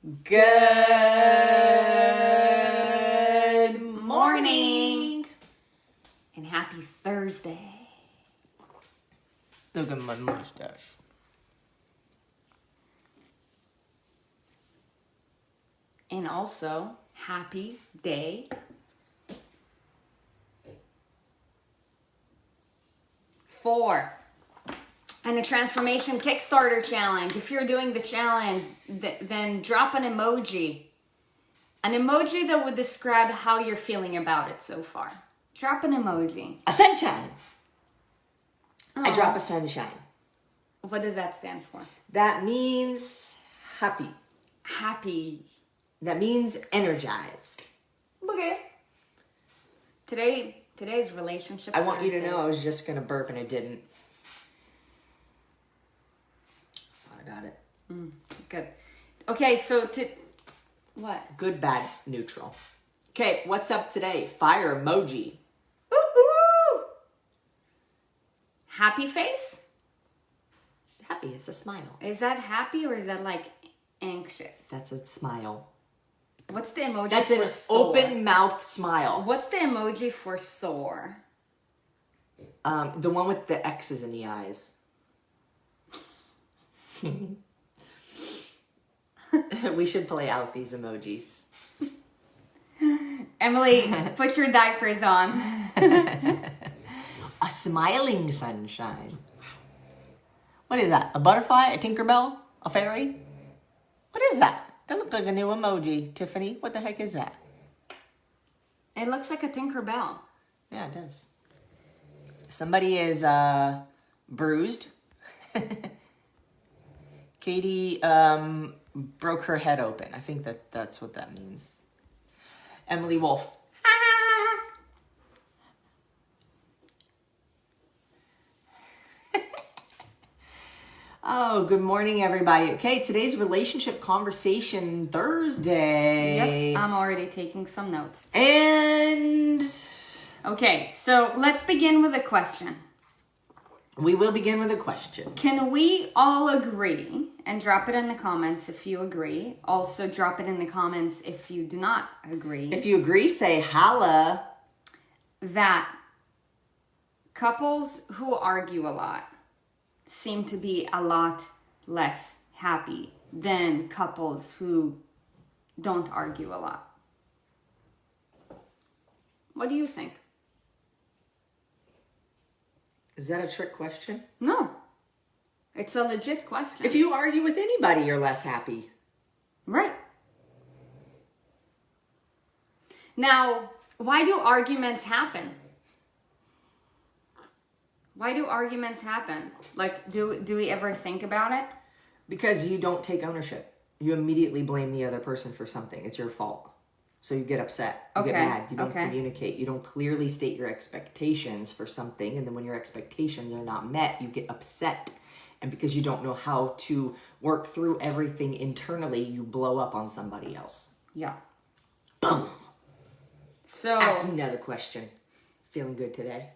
Good morning and happy Thursday. Look at my mustache. And also, happy day 4 and the Transformation Kickstarter Challenge. If you're doing the challenge, then drop an emoji. An emoji that would describe how you're feeling about it so far. Drop an emoji. A sunshine. Oh. I drop a sunshine. What does that stand for? That means happy. Happy. That means energized. Okay. Today's relationship. I want you to know I was just going to burp and I didn't. Thought about it. Good. Okay, so what? Good, bad, neutral. Okay, what's up today? Fire emoji. Woo-hoo! Happy face? It's happy. It's a smile. Is that happy or is that like anxious? That's a smile. What's the emoji That's for an sore? open mouth smile. What's the emoji for sore? The one with the X's in the eyes. We should play out these emojis. Emily, put your diapers on. A smiling sunshine. What is that? A butterfly? A Tinkerbell? A fairy? What is that? That looked like a new emoji, Tiffany. What the heck is that? It looks like a Tinkerbell. Yeah, it does. Somebody is bruised. Katie broke her head open. I think that's what that means. Emily Wolf. Oh, good morning, everybody. Okay, today's relationship conversation Thursday. Yep, I'm already taking some notes. And okay, so let's begin with a question. we will begin with a question. Can we all agree, and drop it in the comments if you agree. Also drop it in the comments if you do not agree. If you agree, say holla. That couples who argue a lot seem to be a lot less happy than couples who don't argue a lot. What do you think? Is that a trick question? No. It's a legit question. If you argue with anybody, you're less happy. Right. Now, why do arguments happen? Why do arguments happen? Like, do we ever think about it? Because you don't take ownership. You immediately blame the other person for something. It's your fault. So you get upset. You get mad. You don't communicate. You don't clearly state your expectations for something. And then when your expectations are not met, you get upset. And because you don't know how to work through everything internally, you blow up on somebody else. Yeah. Boom. So ask me another question. Feeling good today?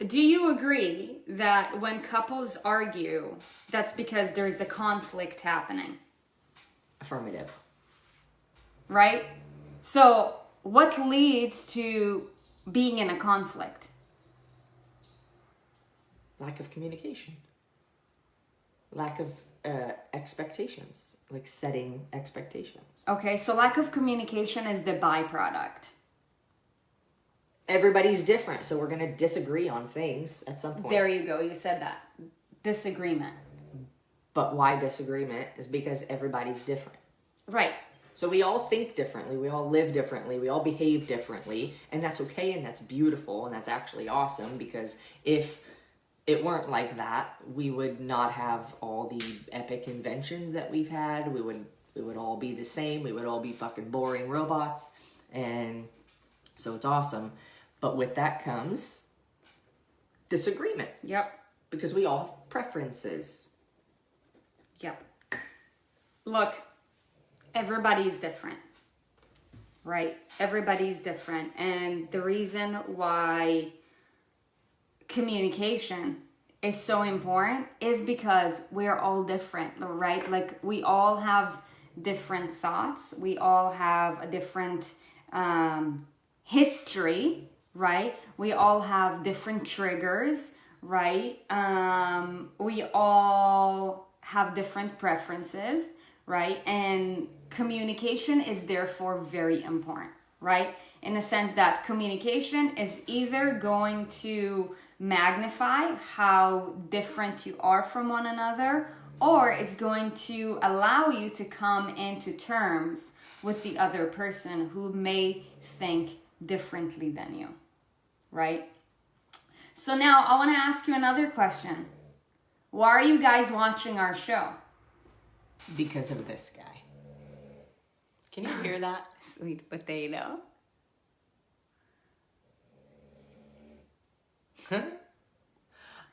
Do you agree that when couples argue, that's because there's a conflict happening? Affirmative. Right? So what leads to being in a conflict? Lack of communication. Lack of expectations. Like setting expectations. Okay, so lack of communication is the byproduct. Everybody's different, so we're going to disagree on things at some point. There you go, you said that. Disagreement. But why disagreement is because everybody's different. Right. So we all think differently, we all live differently, we all behave differently, and that's okay and that's beautiful and that's actually awesome, because if it weren't like that, we would not have all the epic inventions that we've had. We would all be the same. We would all be fucking boring robots. And so it's awesome. But with that comes disagreement. Yep. Because we all have preferences. Yep. Look, everybody's different, right? Everybody's different. And the reason why communication is so important is because we're all different, right? Like we all have different thoughts. We all have a different history, right? We all have different triggers, right? We all have different preferences, right? And communication is therefore very important, right? In the sense that communication is either going to magnify how different you are from one another, or it's going to allow you to come into terms with the other person who may think differently than you, right? So now I want to ask you another question. Why are you guys watching our show? Because of this guy. Can you hear that? Sweet potato.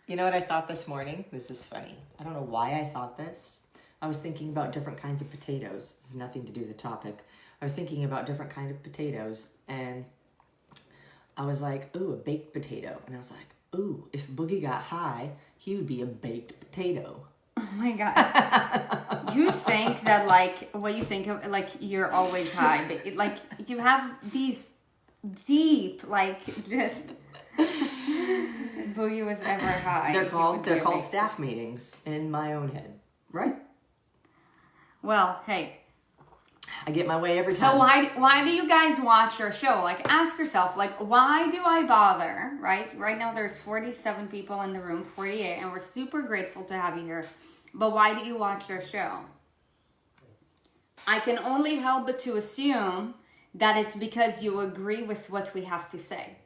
You know what I thought this morning? This is funny. I don't know why I thought this. I was thinking about different kinds of potatoes. This has nothing to do with the topic. I was thinking about different kinds of potatoes, and I was like, ooh, a baked potato. And I was like, ooh, if Boogie got high, he would be a baked potato. Oh my God. You think that, like, what you think of, like, you're always high. But it, like, you have these deep, like, just... If Boogie was ever high. They're called staff meetings in my own head. Right. Well, hey. I get my way every time. So why do you guys watch our show? Like, ask yourself, like, why do I bother, right? Right now there's 47 people in the room, 48, and we're super grateful to have you here. But why do you watch our show? I can only help but to assume that it's because you agree with what we have to say.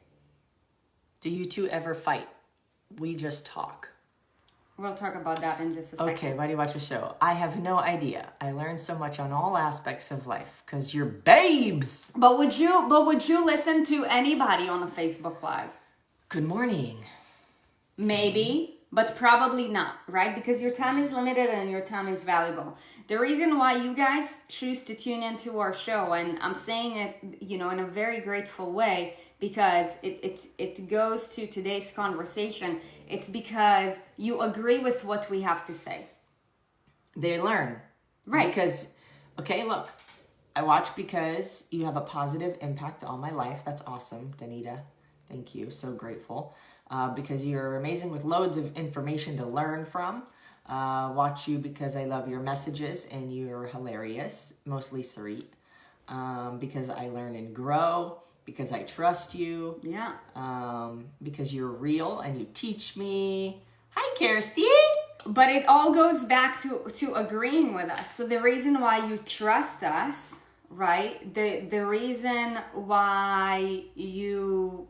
Do you two ever fight? We just talk. We'll talk about that in just a second. Okay, why do you watch the show? I have no idea. I learned so much on all aspects of life because you're babes. But would you listen to anybody on a Facebook Live? Good morning. Maybe, but probably not, right? Because your time is limited and your time is valuable. The reason why you guys choose to tune into our show, and I'm saying it, in a very grateful way, because it goes to today's conversation. It's because you agree with what we have to say. They learn. Right. Because, okay, look, I watch because you have a positive impact on my life. That's awesome, Danita. Thank you. So grateful. Because you're amazing with loads of information to learn from. Watch you because I love your messages and you're hilarious. Mostly Sarit. Because I learn and grow. Because I trust you. Yeah. Because you're real and you teach me. Hi, Kirsty. But it all goes back to agreeing with us. So the reason why you trust us, right? The reason why you're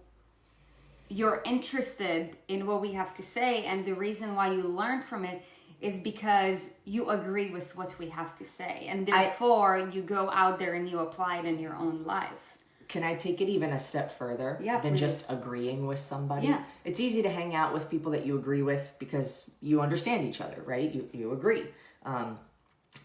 interested in what we have to say, and the reason why you learn from it is because you agree with what we have to say. And therefore, you go out there and you apply it in your own life. Can I take it even a step further than please. Just agreeing with somebody? Yeah. It's easy to hang out with people that you agree with because you understand each other, right? You agree.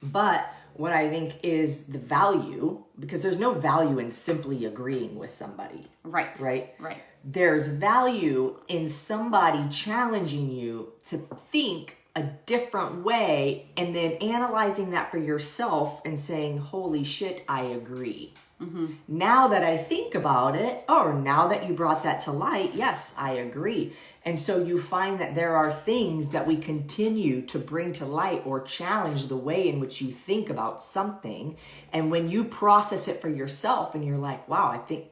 But what I think is the value, because there's no value in simply agreeing with somebody. Right. Right? Right. There's value in somebody challenging you to think a different way and then analyzing that for yourself and saying, holy shit, I agree. Mm-hmm. Now that I think about it, or now that you brought that to light, yes, I agree. And so you find that there are things that we continue to bring to light or challenge the way in which you think about something. And when you process it for yourself and you're like, wow, I think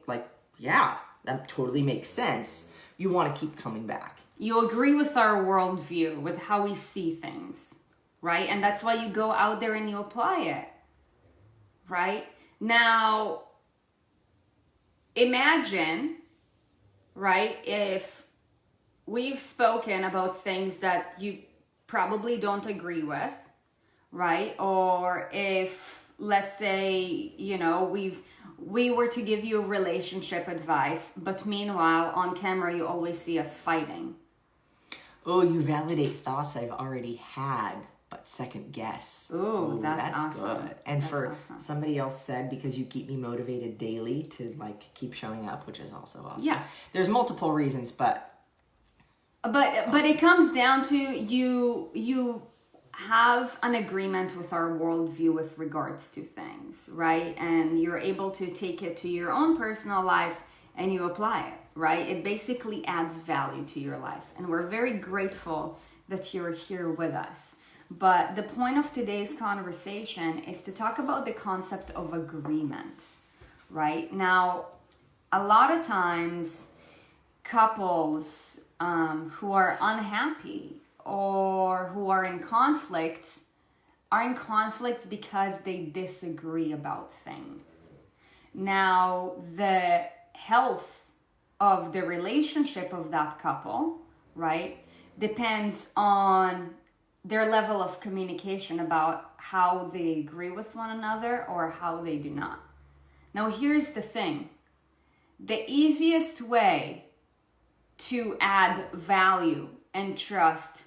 yeah, that totally makes sense. You want to keep coming back. You agree with our worldview, with how we see things, right? And that's why you go out there and you apply it, right? Now, imagine, right, if we've spoken about things that you probably don't agree with, right? Or if, let's say, we were to give you relationship advice, but meanwhile, on camera, you always see us fighting. Oh, you validate thoughts I've already had, but second guess. Ooh, that's awesome. Good. And that's awesome. Somebody else said, because you keep me motivated daily to keep showing up, which is also awesome. Yeah. There's multiple reasons, but But it comes down to you have an agreement with our worldview with regards to things, right? And you're able to take it to your own personal life and you apply it, right? It basically adds value to your life. And we're very grateful that you're here with us. But the point of today's conversation is to talk about the concept of agreement, right? Now, a lot of times, couples who are unhappy or who are in conflicts because they disagree about things. Now, the health of the relationship of that couple, right, depends on their level of communication about how they agree with one another or how they do not. Now, here's the thing. The easiest way to add value and trust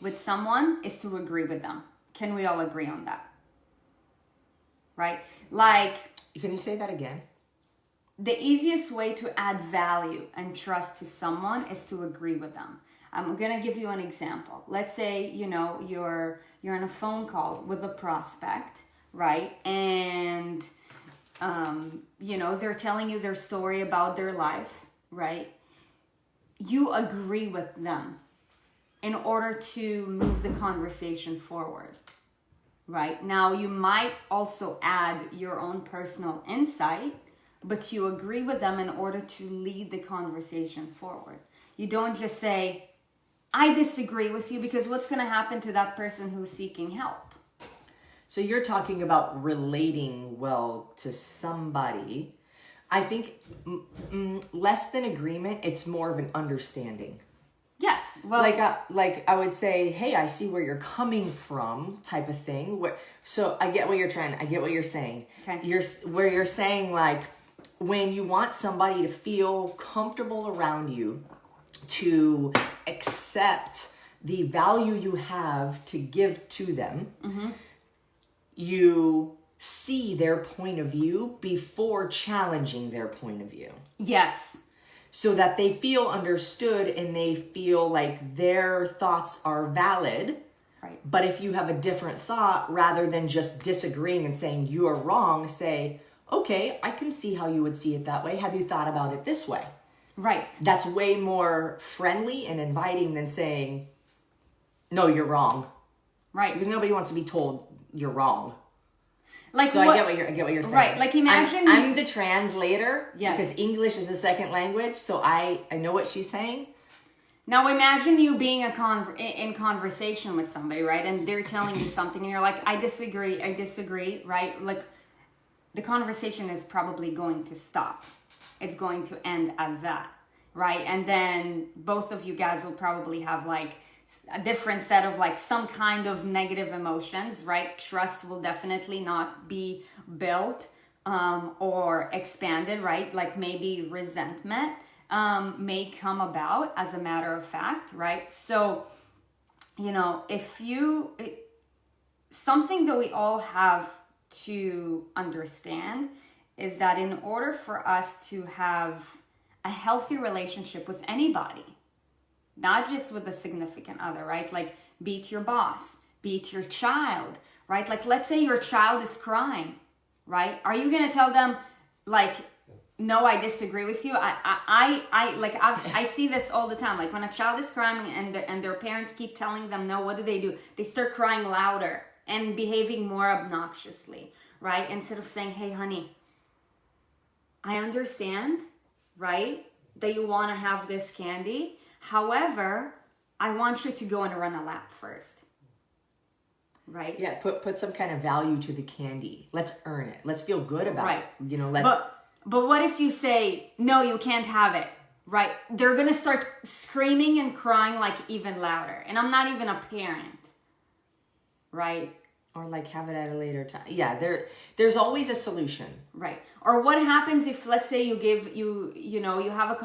with someone is to agree with them. Can we all agree on that? Right? Like, can you say that again? The easiest way to add value and trust to someone is to agree with them. I'm going to give you an example. Let's say, you're on a phone call with a prospect, right? And they're telling you their story about their life, right? You agree with them in order to move the conversation forward, right? Now, you might also add your own personal insight, but you agree with them in order to lead the conversation forward. You don't just say, I disagree with you, because what's going to happen to that person who's seeking help? So you're talking about relating well to somebody. I think less than agreement, it's more of an understanding. Yes. Well, like I would say, hey, I see where you're coming from, type of thing. So I get what you're saying. Okay. You're saying, like, when you want somebody to feel comfortable around you, to accept the value you have to give to them, you see their point of view before challenging their point of view. Yes. So that they feel understood and they feel like their thoughts are valid. Right. But if you have a different thought, rather than just disagreeing and saying you are wrong, say, okay, I can see how you would see it that way. Have you thought about it this way? Right. That's way more friendly and inviting than saying, no, you're wrong. Right. Because nobody wants to be told you're wrong. Like, so I get what you're saying. Right. Like, imagine I'm the translator. Yes. Because English is a second language, so I know what she's saying. Now imagine you being in conversation with somebody, right? And they're telling you something and you're like, I disagree, right? Like, the conversation is probably going to stop. It's going to end as that, right? And then both of you guys will probably have like a different set of like some kind of negative emotions, right? Trust will definitely not be built or expanded, right? Like maybe resentment may come about, as a matter of fact, right? So, something that we all have to understand is that in order for us to have a healthy relationship with anybody, not just with a significant other, right? Like, be it your boss, be it your child, right? Like, let's say your child is crying, right? Are you going to tell them, like, no, I disagree with you? I see this all the time. Like, when a child is crying and their parents keep telling them no, what do? They start crying louder and behaving more obnoxiously, right? Instead of saying, hey, honey, I understand, right, that you want to have this candy. However, I want you to go and run a lap first, right? Yeah, put some kind of value to the candy. Let's earn it. Let's feel good about it. But what if you say, no, you can't have it, right? They're going to start screaming and crying like even louder. And I'm not even a parent, right? Or like have it at a later time. Yeah, there's always a solution. Right. Or what happens if, let's say you have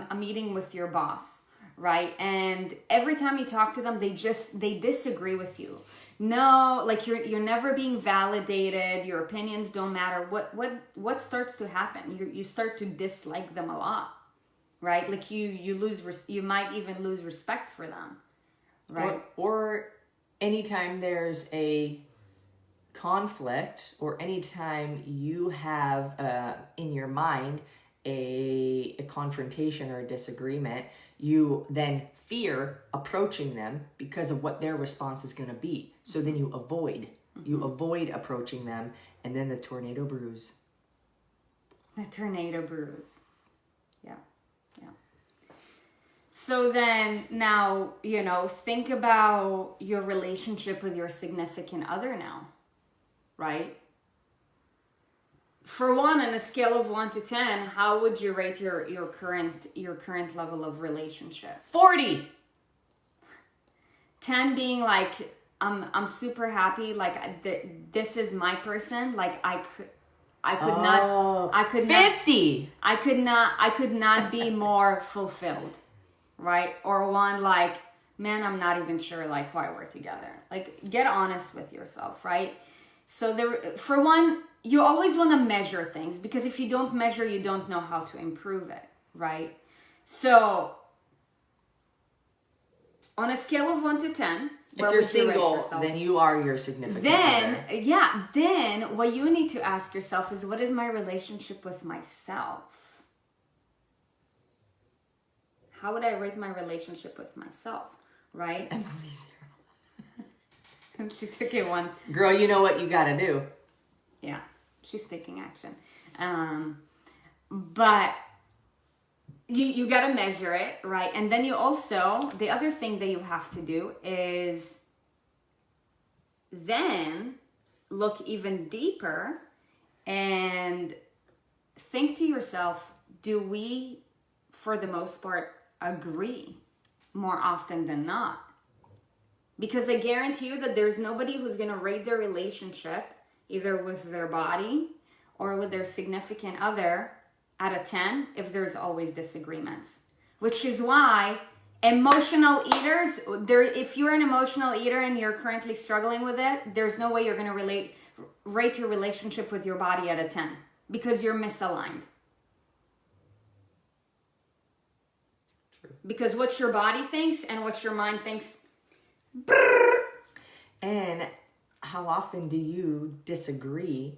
a meeting with your boss, right? And every time you talk to them, they disagree with you. No, like you're never being validated. Your opinions don't matter. What starts to happen? You start to dislike them a lot, right? Like you might even lose respect for them, right? Or anytime there's a conflict, or anytime you have in your mind a confrontation or a disagreement, you then fear approaching them because of what their response is going to be. So then you avoid approaching them, and then the tornado brews. The tornado brews. Yeah. So then now, think about your relationship with your significant other now, right? For one, on a scale of 1 to 10, how would you rate your current level of relationship? 40. 10 being like, I'm super happy, like this is my person, like I could not 50. I could not be more fulfilled, right? Or one like, man, I'm not even sure like why we're together. Like, get honest with yourself, right? So for one, you always want to measure things, because if you don't measure, you don't know how to improve it, right? So on a scale of 1 to 10, if you're single, then you are your significant other. Then what you need to ask yourself is, what is my relationship with myself? How would I rate my relationship with myself, right? Emily's And she took it one. Girl, you know what you gotta do. Yeah, she's taking action. But you got to measure it, right? And then you also, the other thing that you have to do is then look even deeper and think to yourself, do we, for the most part, agree more often than not? Because I guarantee you that there's nobody who's going to rate their relationship either with their body or with their significant other out of 10 if there's always disagreements. Which is why emotional eaters, if you're an emotional eater and you're currently struggling with it, there's no way you're going to rate your relationship with your body out of 10, because you're misaligned. True. Because what your body thinks and what your mind thinks. And how often do you disagree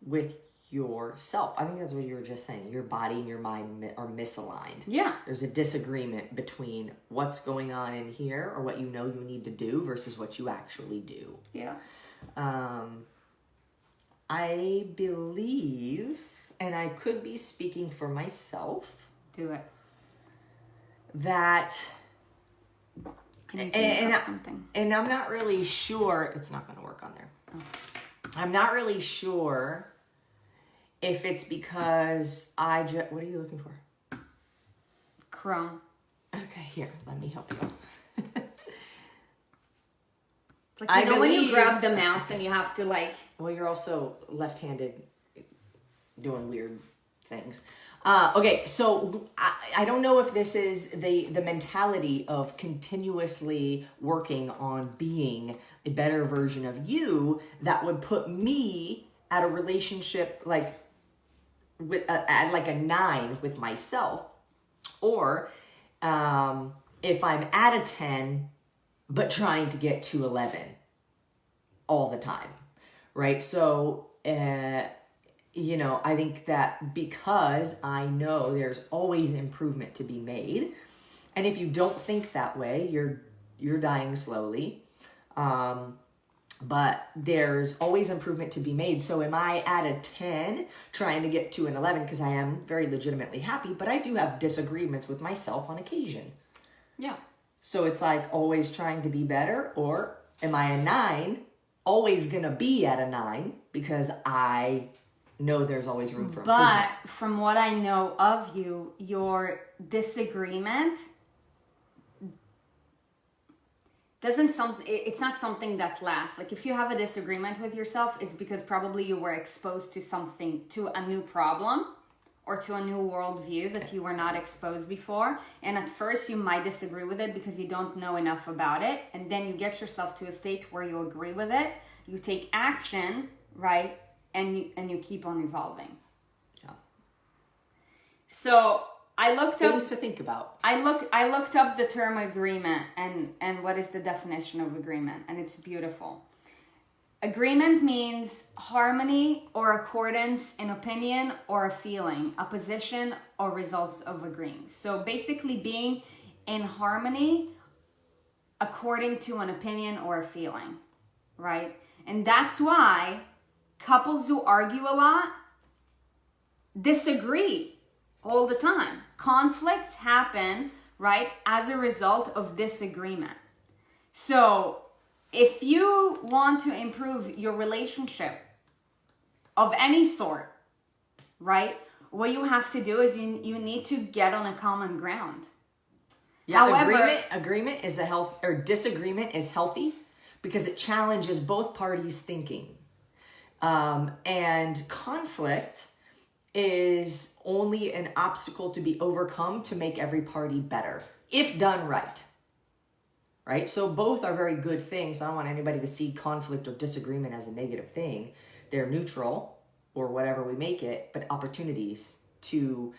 with yourself? I think that's what you were just saying. Your body and your mind are misaligned. Yeah. There's a disagreement between what's going on in here, or what you know you need to do, versus what you actually do. Yeah. I believe, and I could be speaking for myself, Do it. that I need to make up something. And I'm not really sure, it's not going to work on there. Oh. I'm not really sure if it's because what are you looking for? Chrome. Okay, here, let me help you. It's like, when you grab the mouse and you have to like... Well, you're also left-handed doing weird things. Okay, so I don't know if this is the mentality of continuously working on being a better version of you that would put me at a relationship like at like a 9 with myself, or if I'm at a 10 but trying to get to 11 all the time, right? So I think that because I know there's always improvement to be made, and if you don't think that way, you're dying slowly. But there's always improvement to be made. So am I at a 10 trying to get to an 11 because I am very legitimately happy, but I do have disagreements with myself on occasion. Yeah. So it's like always trying to be better, or am I a 9 always gonna be at a 9 because I know there's always room for improvement? But from what I know of you, your disagreement it's not something that lasts. Like if you have a disagreement with yourself, it's because probably you were exposed to a new problem or to a new worldview that you were not exposed before. And at first you might disagree with it because you don't know enough about it. And then you get yourself to a state where you agree with it, you take action, right? And you keep on evolving. Yeah. So I looked up things to think about. I looked up the term agreement and what is the definition of agreement, and it's beautiful. Agreement means harmony or accordance in opinion or a feeling, a position or results of agreeing. So basically being in harmony according to an opinion or a feeling, right? And that's why couples who argue a lot disagree all the time. Conflicts happen, right, as a result of disagreement. So if you want to improve your relationship of any sort, right, what you have to do is you need to get on a common ground. Yeah, However, agreement is disagreement is healthy because it challenges both parties' thinking. And conflict is only an obstacle to be overcome to make every party better, if done right. Right? So both are very good things. I don't want anybody to see conflict or disagreement as a negative thing. They're neutral, or whatever we make it, but opportunities to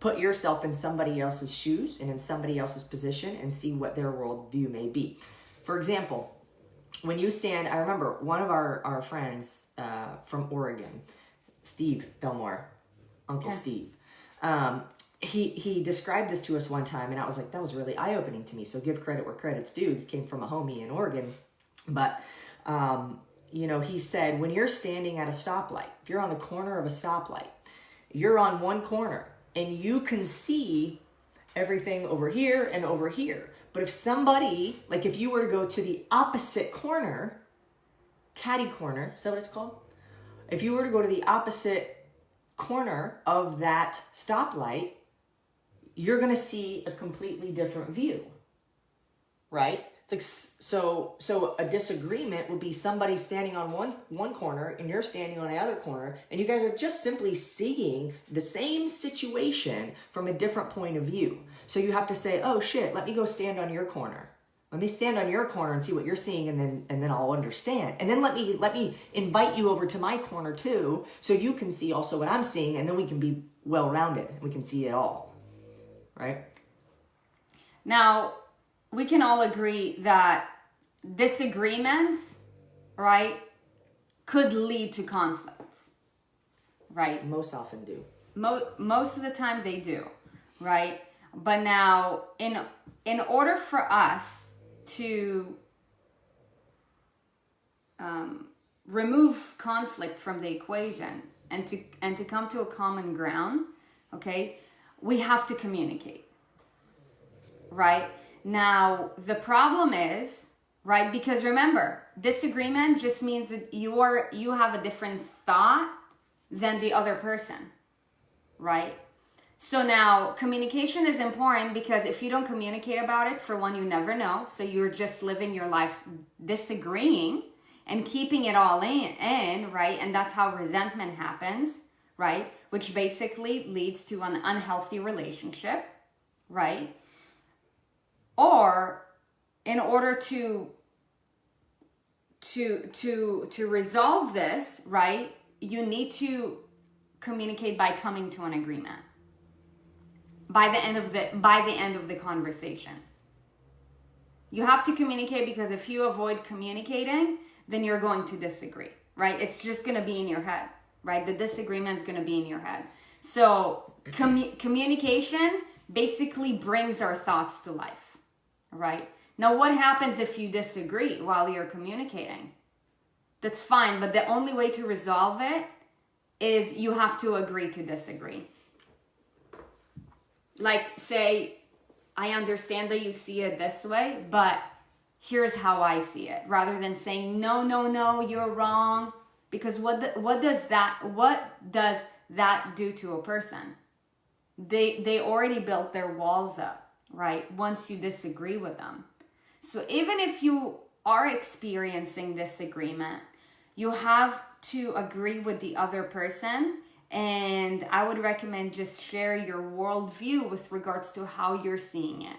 put yourself in somebody else's shoes and in somebody else's position and see what their worldview may be. For example, when you stand, I remember one of our friends from Oregon, Steve Belmore, Uncle Steve, he described this to us one time, and I was like, that was really eye-opening to me. So give credit where credit's due. This came from a homie in Oregon. But, he said, when you're standing at a stoplight, if you're on the corner of a stoplight, you're on one corner, and you can see everything over here and over here. But if somebody, like if you were to go to the opposite corner, catty corner, is that what it's called? If you were to go to the opposite corner of that stoplight, you're going to see a completely different view, right? It's like, so a disagreement would be somebody standing on one corner and you're standing on the other corner, and you guys are just simply seeing the same situation from a different point of view. So you have to say, oh shit, let me go stand on your corner. Let me stand on your corner and see what you're seeing, and then I'll understand. And then let me invite you over to my corner too, so you can see also what I'm seeing, and then we can be well-rounded. We can see it all, right? Now, we can all agree that disagreements, right, could lead to conflicts, right? Most often do. Most of the time they do, right? But now, in order for us to remove conflict from the equation and to come to a common ground, okay, we have to communicate, right? Now, the problem is, right, because remember, disagreement just means that you have a different thought than the other person, right? So now communication is important, because if you don't communicate about it, for one, you never know. So you're just living your life disagreeing and keeping it all in, right? And that's how resentment happens, right? Which basically leads to an unhealthy relationship, right? Or in order to resolve this, right, you need to communicate by coming to an agreement by the end of the conversation. You have to communicate, because if you avoid communicating, then you're going to disagree, right? It's just going to be in your head, right? The disagreement is going to be in your head. So communication basically brings our thoughts to life, right? Now, what happens if you disagree while you're communicating? That's fine, but the only way to resolve it is you have to agree to disagree. Like, say, I understand that you see it this way, but here's how I see it, rather than saying, no, you're wrong. Because what does that do to a person? They already built their walls up, right? Once you disagree with them. So even if you are experiencing disagreement, you have to agree with the other person. And I would recommend just share your worldview with regards to how you're seeing it.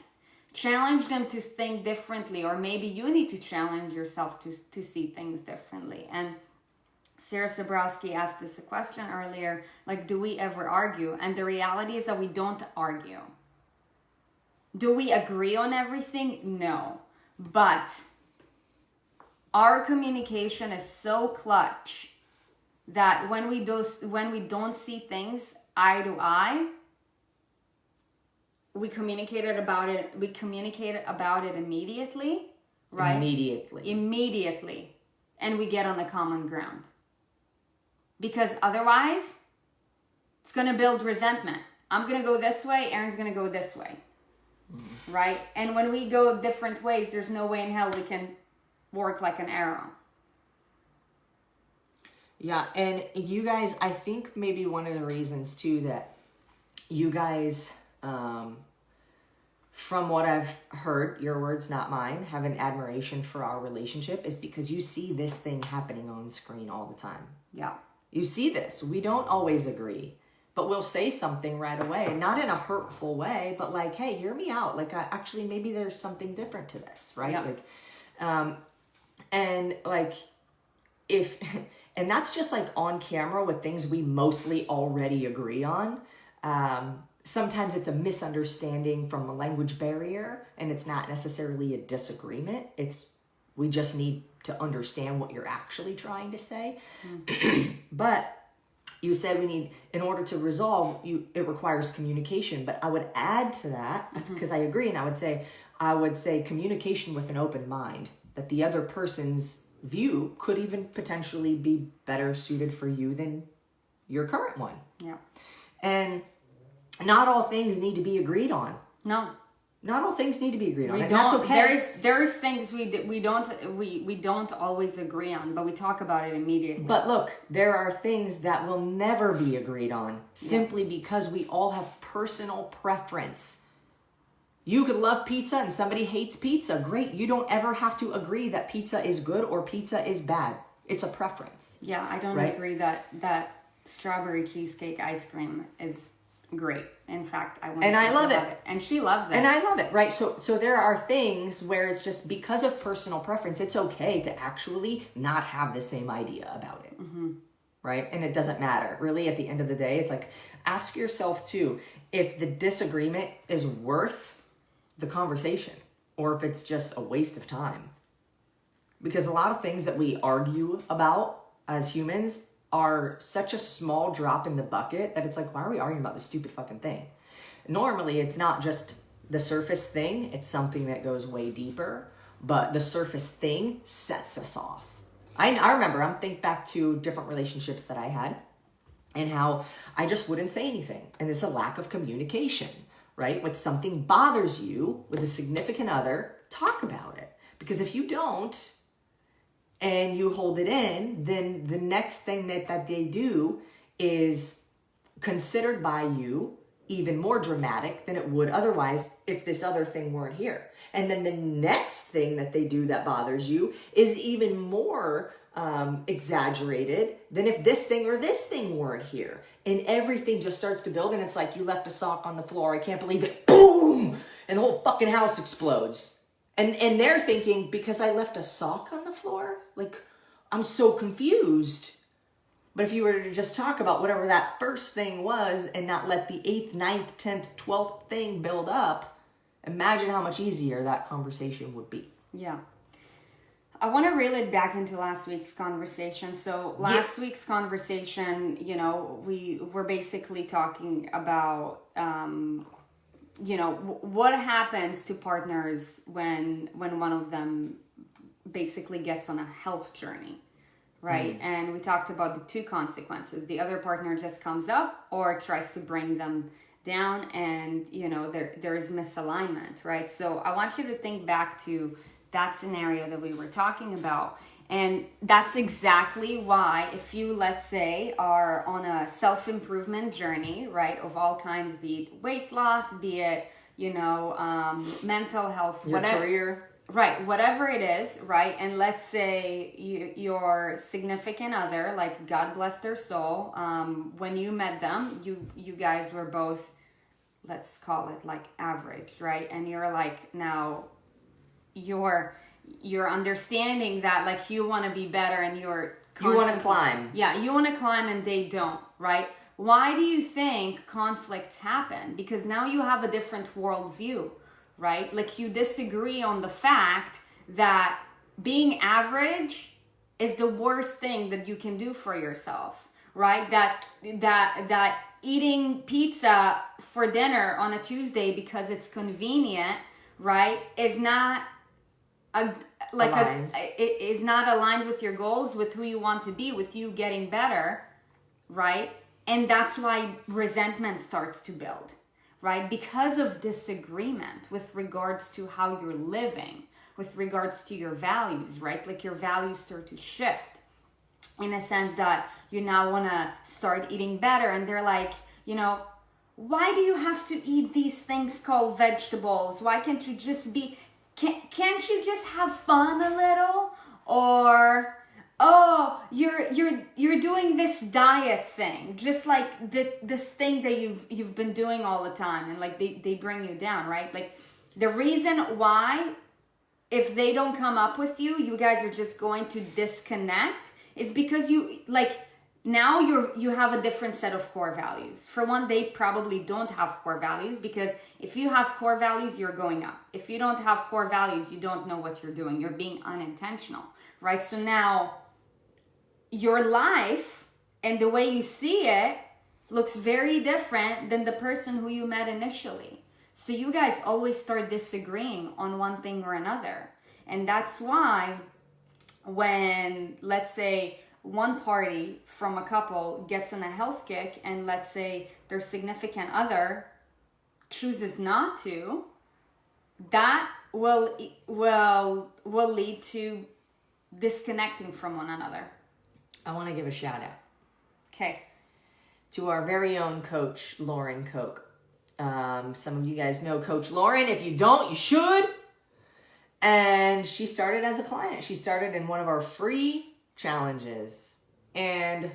Challenge them to think differently, or maybe you need to challenge yourself to see things differently. And Sarah Sabrowski asked us a question earlier, like, do we ever argue? And the reality is that we don't argue. Do we agree on everything? No. But our communication is so clutch that when we don't see things eye to eye, we communicated about it immediately, right? Immediately. And we get on the common ground. Because otherwise, it's going to build resentment. I'm going to go this way, Erin's going to go this way. Right? And when we go different ways, there's no way in hell we can work like an arrow. Yeah, and you guys, I think maybe one of the reasons too that you guys, from what I've heard, your words, not mine, have an admiration for our relationship is because you see this thing happening on screen all the time. Yeah. You see this. We don't always agree, but we'll say something right away, not in a hurtful way, but like, hey, hear me out. Like, actually, maybe there's something different to this, right? Yeah. Like, and like, if, and that's just like on camera with things we mostly already agree on. Sometimes it's a misunderstanding from a language barrier, and it's not necessarily a disagreement. We just need to understand what you're actually trying to say. But you said in order to resolve, it requires communication. But I would add to that, because I agree, and I would say communication with an open mind, that the other person's view could even potentially be better suited for you than your current one. Yeah. And not all things need to be agreed on. No. Not all things need to be agreed on, and don't, that's okay. There's things we don't always agree on, but we talk about it immediately. But look, there are things that will never be agreed on simply because we all have personal preference. You could love pizza and somebody hates pizza. Great. You don't ever have to agree that pizza is good or pizza is bad. It's a preference. Yeah, I don't agree that strawberry cheesecake ice cream is great. In fact, I love it. And she loves it. And I love it, right? So there are things where it's just because of personal preference, it's okay to actually not have the same idea about it, right? And it doesn't matter. Really, at the end of the day, it's like, ask yourself too, if the disagreement is worth the conversation or if it's just a waste of time. Because a lot of things that we argue about as humans are such a small drop in the bucket that it's like, why are we arguing about this stupid fucking thing? Normally, it's not just the surface thing. It's something that goes way deeper. But the surface thing sets us off. I remember, I'm think back to different relationships that I had and how I just wouldn't say anything. And it's a lack of communication, right? When something bothers you with a significant other, talk about it. Because if you don't, and you hold it in, then the next thing that they do is considered by you even more dramatic than it would otherwise if this other thing weren't here. And then the next thing that they do that bothers you is even more exaggerated than if this thing or this thing weren't here. And everything just starts to build, and it's like, you left a sock on the floor, I can't believe it, boom! And the whole fucking house explodes. And they're thinking, because I left a sock on the floor? Like, I'm so confused. But if you were to just talk about whatever that first thing was and not let the 8th, 9th, 10th, 12th thing build up, imagine how much easier that conversation would be. Yeah. I want to reel it back into last week's conversation. So last week's conversation, we were basically talking about... what happens to partners when one of them basically gets on a health journey, right? And we talked about the two consequences. The other partner just comes up or tries to bring them down, and there is misalignment, right? So I want you to think back to that scenario that we were talking about. And that's exactly why, if you, let's say, are on a self-improvement journey, right, of all kinds, be it weight loss, be it, mental health, your whatever, career, right, whatever it is, right, and let's say your significant other, like, God bless their soul, when you met them, you guys were both, let's call it like average, right, and you're like, now you're understanding that, like, you want to be better and you're You want to constantly. climb. Yeah, you want to climb and they don't, right? Why do you think conflicts happen? Because now you have a different worldview, right? Like you disagree on the fact that being average is the worst thing that you can do for yourself, right? That eating pizza for dinner on a Tuesday because it's convenient, right, is not it is not aligned with your goals, with who you want to be, with you getting better, right? And that's why resentment starts to build, right? Because of disagreement with regards to how you're living, with regards to your values, right? Like your values start to shift in a sense that you now want to start eating better. And they're like, you know, why do you have to eat these things called vegetables? Why can't you just be, can't you just have fun a little? Or, oh, you're doing this diet thing, just like this thing that you've been doing all the time, and like they bring you down, right? Like the reason why, if they don't come up with you, you guys are just going to disconnect, is because you like now you have a different set of core values. For one, they probably don't have core values, because if you have core values, you're going up. If you don't have core values, you don't know what you're doing. You're being unintentional, right? So now your life and the way you see it looks very different than the person who you met initially. So you guys always start disagreeing on one thing or another. And that's why when, let's say, one party from a couple gets in a health kick, and let's say their significant other chooses not to, that will lead to disconnecting from one another. I want to give a shout out. Okay. To our very own coach, Lauren Koch. Some of you guys know Coach Lauren. If you don't, you should. And she started as a client. She started in one of our free challenges. And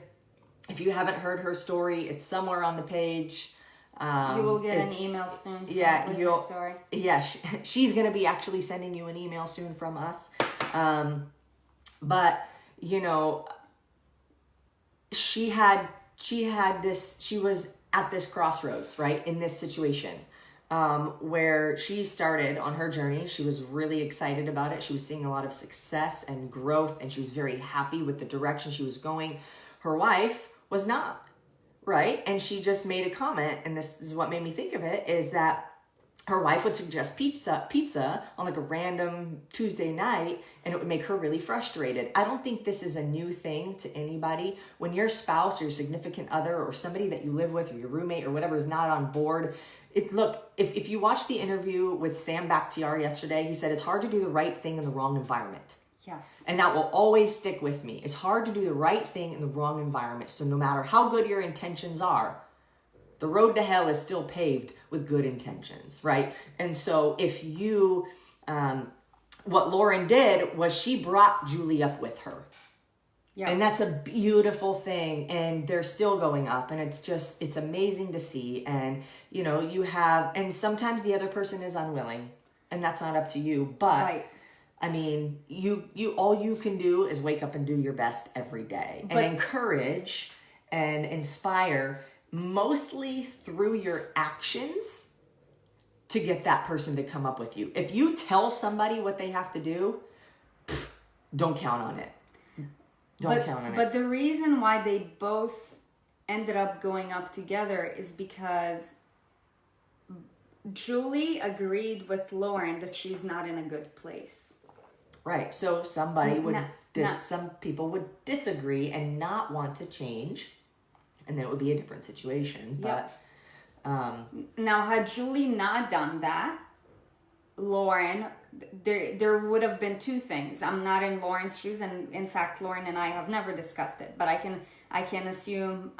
if you haven't heard her story, it's somewhere on the page. You will get an email soon. Yeah, you'll. Story. Yeah, she's gonna be actually sending you an email soon from us. But you know, she was at this crossroads, right, in this situation, where she started on her journey. She was really excited about it. She was seeing a lot of success and growth, and she was very happy with the direction she was going. Her wife was not, right? And she just made a comment, and this is what made me think of it, is that her wife would suggest pizza on like a random Tuesday night, and it would make her really frustrated. I don't think this is a new thing to anybody. When your spouse or your significant other or somebody that you live with or your roommate or whatever is not on board, if you watch the interview with Sam Bakhtiari yesterday, he said it's hard to do the right thing in the wrong environment. Yes. And that will always stick with me. It's hard to do the right thing in the wrong environment. So no matter how good your intentions are, the road to hell is still paved with good intentions, right? And so if you, what Lauren did was she brought Julie up with her. Yeah. And that's a beautiful thing. And they're still going up. And it's amazing to see. And, you know, and sometimes the other person is unwilling. And that's not up to you. But, right. I mean, all you can do is wake up and do your best every day. And encourage and inspire, mostly through your actions, to get that person to come up with you. If you tell somebody what they have to do, don't count on it. Don't count on it. But the reason why they both ended up going up together is because Julie agreed with Lauren that she's not in a good place. Right. So some people would disagree and not want to change. And then it would be a different situation. But now, had Julie not done that, Lauren, there would have been two things. I'm not in Lauren's shoes, and in fact, Lauren and I have never discussed it. But I can assume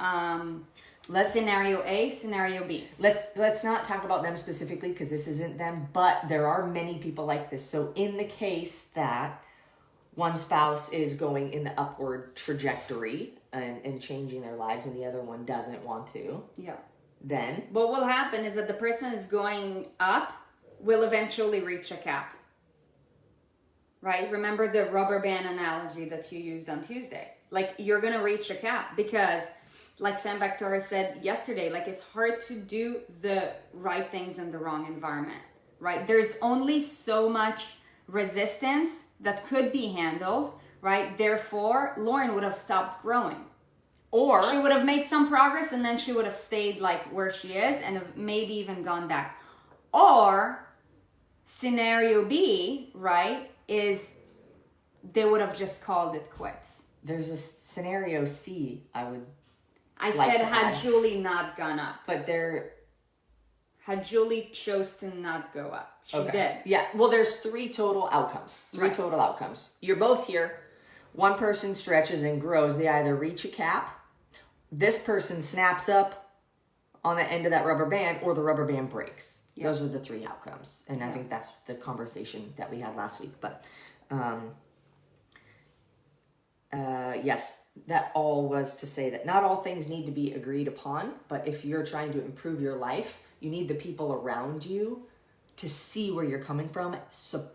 scenario A, scenario B. Let's not talk about them specifically, because this isn't them. But there are many people like this. So in the case that one spouse is going in the upward trajectory and changing their lives, and the other one doesn't want to. Yeah. Then what will happen is that the person is going up will eventually reach a cap. Right? Remember the rubber band analogy that you used on Tuesday. Like, you're gonna reach a cap, because like Sam Bactora said yesterday, like, it's hard to do the right things in the wrong environment, right? There's only so much resistance that could be handled, right? Therefore, Lauren would have stopped growing. Or She would have made some progress, and then she would have stayed like where she is and have maybe even gone back. Or scenario B, right, is they would have just called it quits. there's a scenario C I Like said, to had add. Julie not gone up. but there Had Julie chose to not go up. She did. Yeah, well, there's three total outcomes. Right. Total outcomes. You're both here. One person stretches and grows. They either reach a cap, this person snaps up on the end of that rubber band, or the rubber band breaks. Yeah. Those are the three outcomes. And I think that's the conversation that we had last week. But yes, that all was to say that not all things need to be agreed upon, but if you're trying to improve your life, you need the people around you to see where you're coming from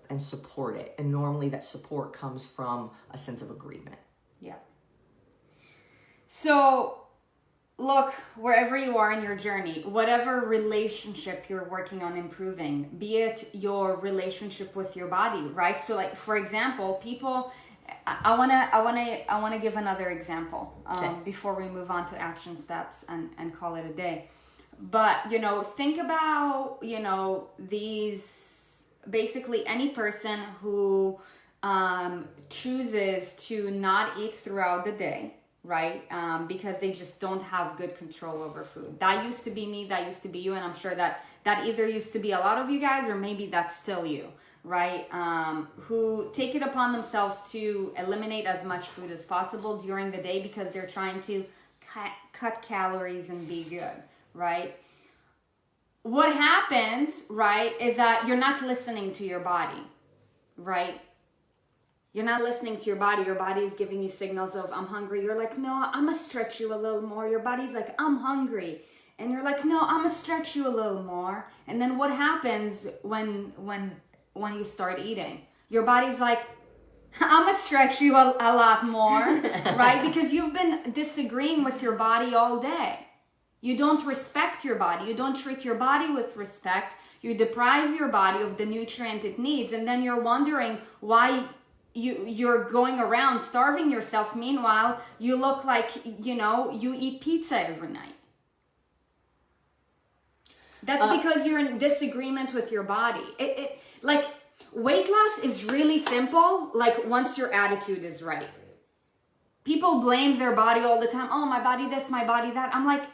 and support it. And normally that support comes from a sense of agreement. Yeah. So, look, wherever you are in your journey, whatever relationship you're working on improving, be it your relationship with your body, right? So, like, for example, people, I wanna give another example before we move on to action steps and call it a day. But, you know, think about, you know, these, basically any person who chooses to not eat throughout the day, right? Because they just don't have good control over food. That used to be me, that used to be you, and I'm sure that either used to be a lot of you guys, or maybe that's still you, right? Who take it upon themselves to eliminate as much food as possible during the day because they're trying to cut calories and be good, right? What happens, right, is that you're not listening to your body, right? You're not listening to your body. Your body is giving you signals of, I'm hungry. You're like, no, I'm gonna stretch you a little more. Your body's like, I'm hungry. And you're like, no, I'm gonna stretch you a little more. And then what happens when you start eating? Your body's like, I'm gonna stretch you a lot more, right? Because you've been disagreeing with your body all day. You don't respect your body. You don't treat your body with respect. You deprive your body of the nutrient it needs. And then you're wondering why you're going around starving yourself. Meanwhile, you look like, you know, you eat pizza every night. That's because you're in disagreement with your body. Like, weight loss is really simple, like, once your attitude is right. People blame their body all the time. Oh, my body this, my body that. I'm like,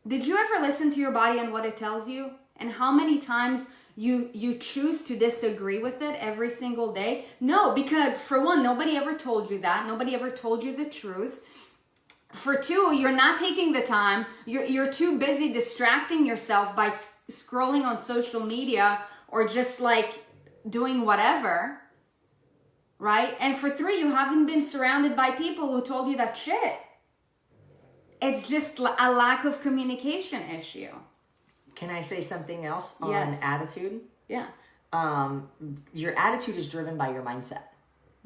did you ever listen to your body and what it tells you? And how many times you choose to disagree with it every single day? No, because for one, nobody ever told you that. Nobody ever told you the truth. For two, you're not taking the time. You're too busy distracting yourself by scrolling on social media or just like doing whatever, right? And for three, you haven't been surrounded by people who told you that shit. It's just a lack of communication issue. Can I say something else on Yes. attitude? Yeah. Your attitude is driven by your mindset.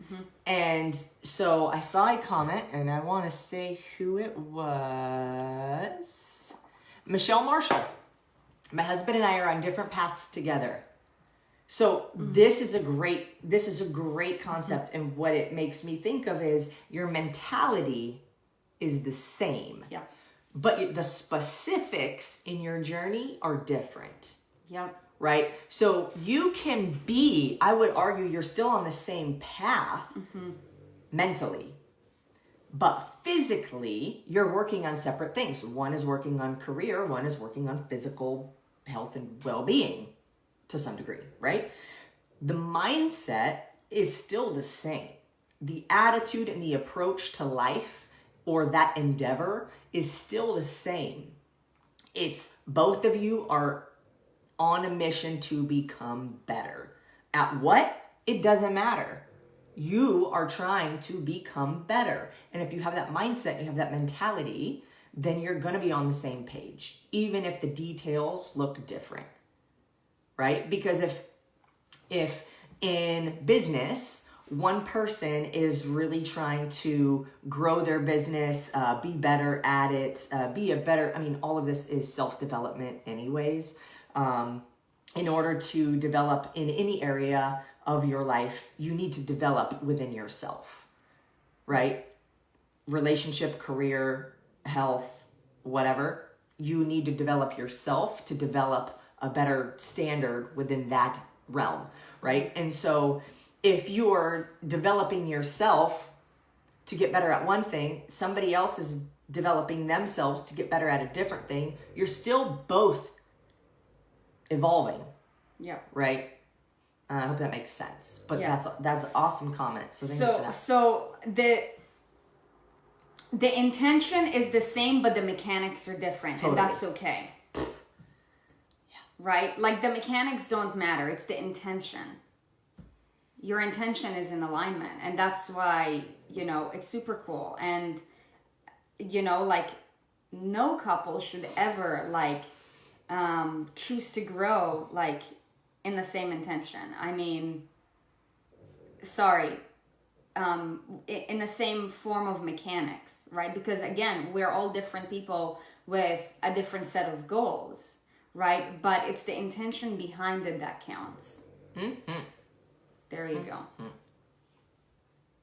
Mm-hmm. And so I saw a comment, and I want to say who it was. Michelle Marshall. My husband and I are on different paths together. So this is a great concept. Mm-hmm. And what it makes me think of is your mentality is the same. Yeah. But the specifics in your journey are different. Yep. Right? So you can be, I would argue you're still on the same path mentally, but physically you're working on separate things. One is working on career, one is working on physical health and well-being to some degree, right? The mindset is still the same. The attitude and the approach to life or that endeavor is still the same. It's both of you are on a mission to become better. At what? It doesn't matter. You are trying to become better. And if you have that mindset, you have that mentality, then you're going to be on the same page, even if the details look different, right? Because if in business one person is really trying to grow their business, be better at it, all of this is self-development anyways. In order to develop in any area of your life, you need to develop within yourself, right? Relationship, career, health, whatever. You need to develop yourself to develop a better standard within that realm, right? And so if you're developing yourself to get better at one thing, somebody else is developing themselves to get better at a different thing, you're still both evolving. Yeah. Right? I hope that makes sense. But yeah. that's an awesome comment. So thank you for that. So the intention is the same, but the mechanics are different. Totally. And that's okay. Yeah. Right? Like the mechanics don't matter. It's the intention. Your intention is in alignment. And that's why, it's super cool. And, like no couple should ever choose to grow in the same intention. I mean, in the same form of mechanics, right? Because again, we're all different people with a different set of goals, right? But it's the intention behind it that counts. Mm-hmm. There you go. Mm-hmm.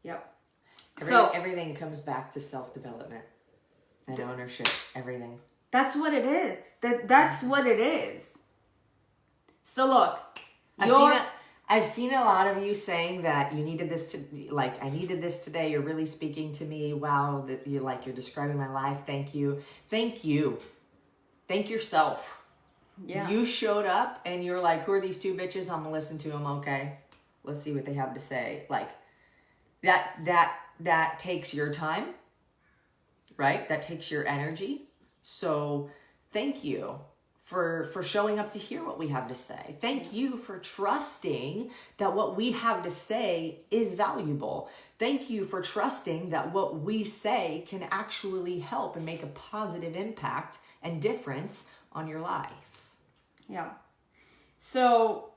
Yep. Everything comes back to self-development and ownership. Everything. That's what it is. That's what it is. So look, I've seen a lot of you saying that you needed this I needed this today. You're really speaking to me. Wow, that you're describing my life. Thank you. Thank you. Thank yourself. Yeah. You showed up and you're like, who are these two bitches? I'm gonna listen to them. Okay, let's see what they have to say. That takes your time, right? That takes your energy. So thank you for showing up to hear what we have to say. Thank you for trusting that what we have to say is valuable. Thank you for trusting that what we say can actually help and make a positive impact and difference on your life. Yeah. So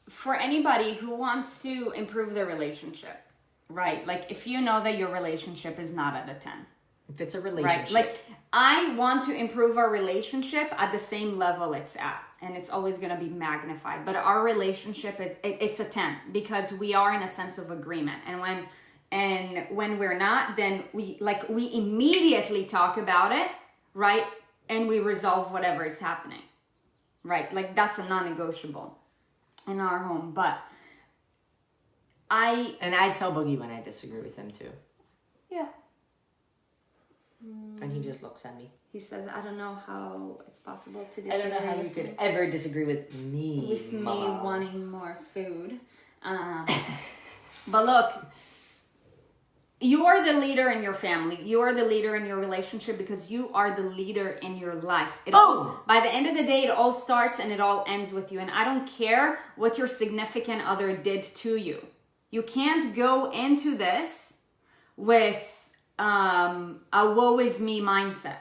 for anybody who wants to improve their relationship, right? If you know that your relationship is not at a 10. If it's a relationship. Right? I want to improve our relationship at the same level it's at. And it's always going to be magnified. But our relationship it's a 10 because we are in a sense of agreement. And when we're not, then we immediately talk about it, right? And we resolve whatever is happening, right? That's a non-negotiable in our home. But I tell Boogie when I disagree with him too. Yeah. And he just looks at me. He says, I don't know how it's possible to disagree. I don't know how you could ever disagree with me. With Mama. Me wanting more food. But look, you are the leader in your family. You are the leader in your relationship because you are the leader in your life. By the end of the day, it all starts and it all ends with you. And I don't care what your significant other did to you. You can't go into this with a woe is me mindset.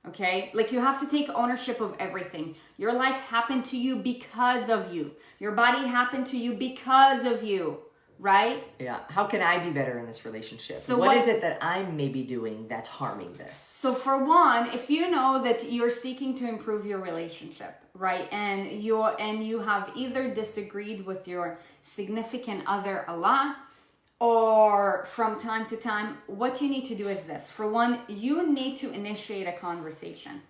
Okay? You have to take ownership of everything. Your life happened to you because of you. Your body happened to you because of you. Right? Yeah. How can I be better in this relationship? So what is it that I'm maybe doing that's harming this? So for one, if you know that you're seeking to improve your relationship, right? And you have either disagreed with your significant other a lot or from time to time, what you need to do is this. For one, you need to initiate a conversation,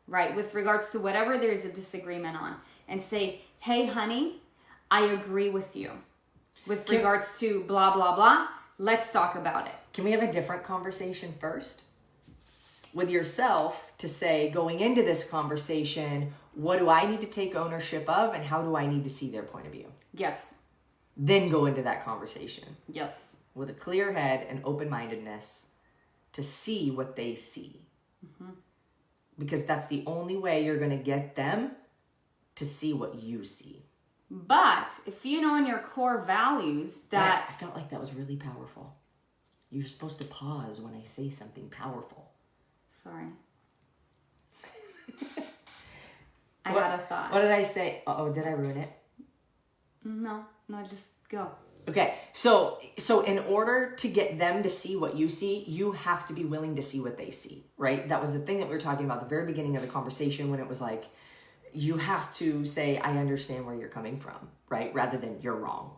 right? With regards to whatever there is a disagreement on and say, hey, honey, I agree with you. With regards to blah, blah, blah, let's talk about it. Can we have a different conversation first? With yourself to say, going into this conversation, what do I need to take ownership of and how do I need to see their point of view? Yes. Then go into that conversation. Yes. With a clear head and open-mindedness to see what they see. Mm-hmm. Because that's the only way you're going to get them to see what you see. But if you know in your core values that... I felt like that was really powerful. You're supposed to pause when I say something powerful. Sorry. I had a thought. What did I say? Oh, did I ruin it? No, just Go. Okay, so in order to get them to see what you see, you have to be willing to see what they see, right? That was the thing that we were talking about at the very beginning of the conversation, when it was like, you have to say, I understand where you're coming from, right? Rather than you're wrong.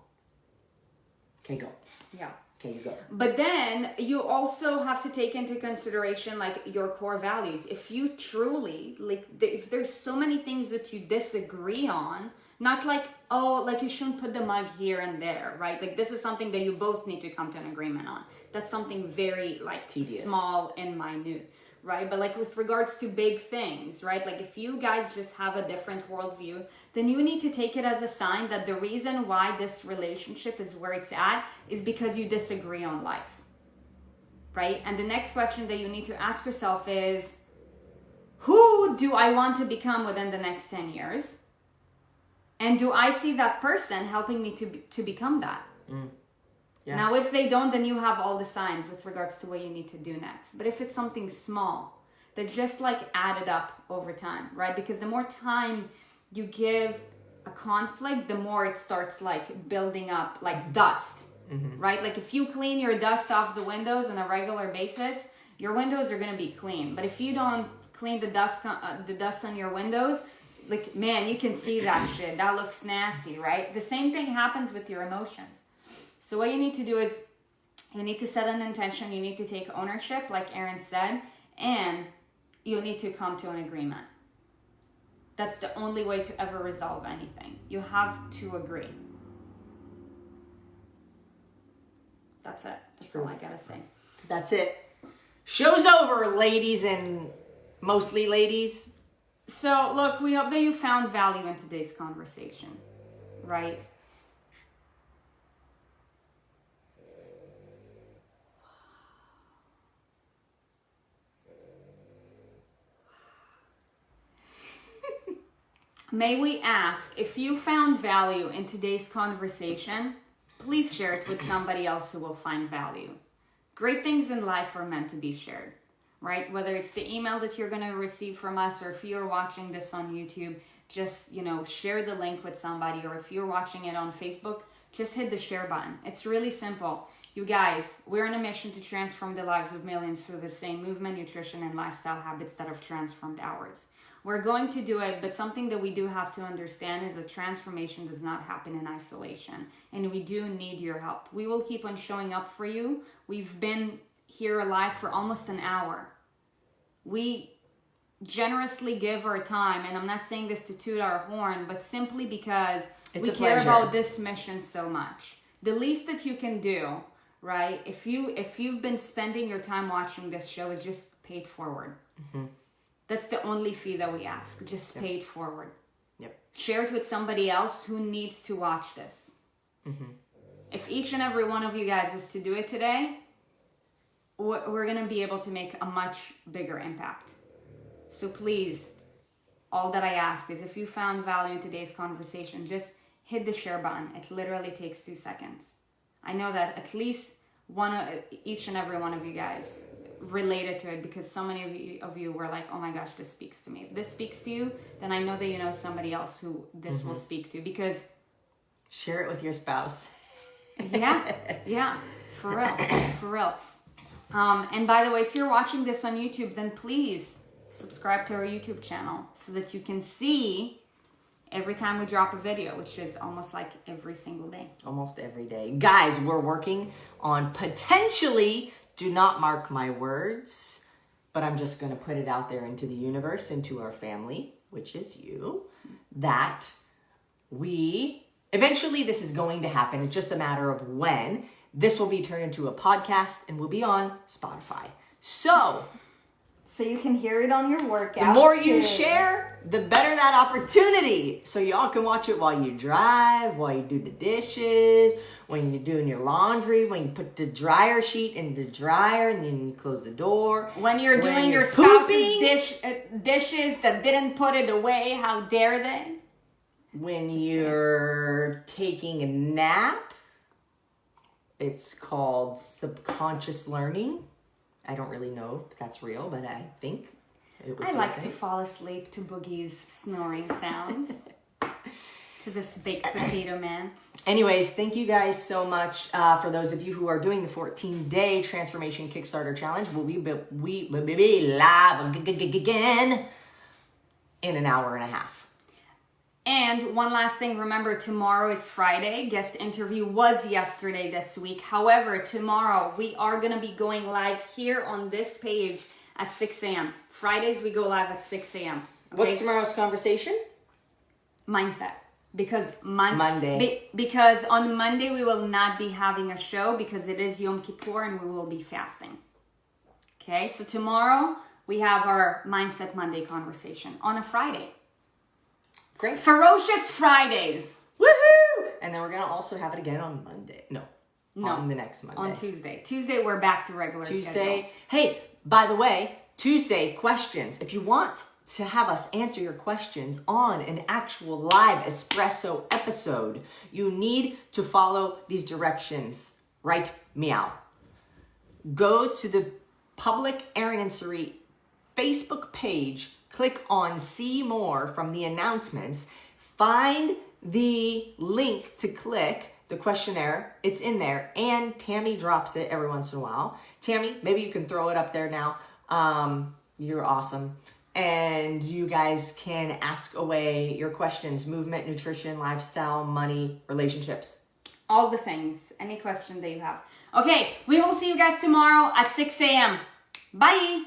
Okay, go. Yeah. Okay, you go. But then you also have to take into consideration like your core values. If you truly, like, if there's so many things that you disagree on, not like, oh, like you shouldn't put the mug here and there, right? Like this is something that you both need to come to an agreement on. That's something very like tedious, small and minute, right? But like with regards to big things, right? Like if you guys just have a different worldview, then you need to take it as a sign that the reason why this relationship is where it's at is because you disagree on life, right? And the next question that you need to ask yourself is, who do I want to become within the next 10 years? And do I see that person helping me to become that? Yeah. Now, if they don't, then you have all the signs with regards to what you need to do next. But if it's something small that just like added up over time, right? Because the more time you give a conflict, the more it starts like building up like dust, right? Like if you clean your dust off the windows on a regular basis, your windows are going to be clean. But if you don't clean the dust on your windows, like, man, you can see that shit. That looks nasty, right? The same thing happens with your emotions. So what you need to do is you need to set an intention. You need to take ownership, like Erin said, and you need to come to an agreement. That's the only way to ever resolve anything. You have to agree. That's it. That's all I gotta say. That's it. Show's over, ladies, and mostly ladies. So, look, we hope that you found value in today's conversation, right? May we ask, if you found value in today's conversation, please share it with somebody else who will find value. Great things in life are meant to be shared. Right? Whether it's the email that you're going to receive from us, or if you're watching this on YouTube, just, share the link with somebody. Or if you're watching it on Facebook, just hit the share button. It's really simple. You guys, we're on a mission to transform the lives of millions through the same movement, nutrition, and lifestyle habits that have transformed ours. We're going to do it, but something that we do have to understand is that transformation does not happen in isolation. And we do need your help. We will keep on showing up for you. We've been here alive for almost an hour. We generously give our time, and I'm not saying this to toot our horn, but simply because we care about this mission so much. The least that you can do, right? If you've been spending your time watching this show, is just pay it forward. That's the only fee that we ask. Just pay it forward. Share it with somebody else who needs to watch this. If each and every one of you guys was to do it today, we're going to be able to make a much bigger impact. So please, all that I ask is, if you found value in today's conversation, just hit the share button. It literally takes 2 seconds. I know that at least each and every one of you guys related to it, because so many of you were like, oh my gosh, this speaks to me. If this speaks to you, then I know that you know somebody else who this will speak to, because... Share it with your spouse. Yeah, for real. And by the way, if you're watching this on YouTube, then please subscribe to our YouTube channel so that you can see every time we drop a video, which is almost like every single day. Almost every day. Guys, we're working on potentially, do not mark my words, but I'm just going to put it out there into the universe, into our family, which is you, that eventually this is going to happen. It's just a matter of when. This will be turned into a podcast and will be on Spotify. So you can hear it on your workout. The more you share, the better that opportunity. So y'all can watch it while you drive, while you do the dishes, when you're doing your laundry, when you put the dryer sheet in the dryer and then you close the door. When you're doing your spouse's dishes that didn't put it away, how dare they? When you're taking a nap. It's called subconscious learning. I don't really know if that's real, but I think it would. I like to fall asleep to Boogie's snoring sounds. To this baked potato man. Anyways, thank you guys so much. For those of you who are doing the 14-day transformation Kickstarter challenge, we'll be live again in an hour and a half. And one last thing, remember tomorrow is Friday. Guest interview was yesterday this week. However, tomorrow we are going to be going live here on this page at 6 a.m. Fridays we go live at 6 a.m. Okay? What's tomorrow's conversation? Mindset. Because Monday. Because on Monday we will not be having a show because it is Yom Kippur and we will be fasting. Okay, so tomorrow we have our Mindset Monday conversation on a Friday. Great. Ferocious Fridays. Woohoo! And then we're going to also have it again on Monday. No, on the next Monday. On Tuesday. Tuesday we're back to regular schedule. Hey, by the way, Tuesday questions. If you want to have us answer your questions on an actual live espresso episode, you need to follow these directions. Right? Meow. Go to the public Erin Sarit Facebook page, click on see more from the announcements, find the link to click the questionnaire. It's in there, and Tammy drops it every once in a while. Tammy, maybe you can throw it up there now. You're awesome. And you guys can ask away your questions: movement, nutrition, lifestyle, money, relationships. All the things. Any question that you have. Okay, we will see you guys tomorrow at 6 a.m. Bye!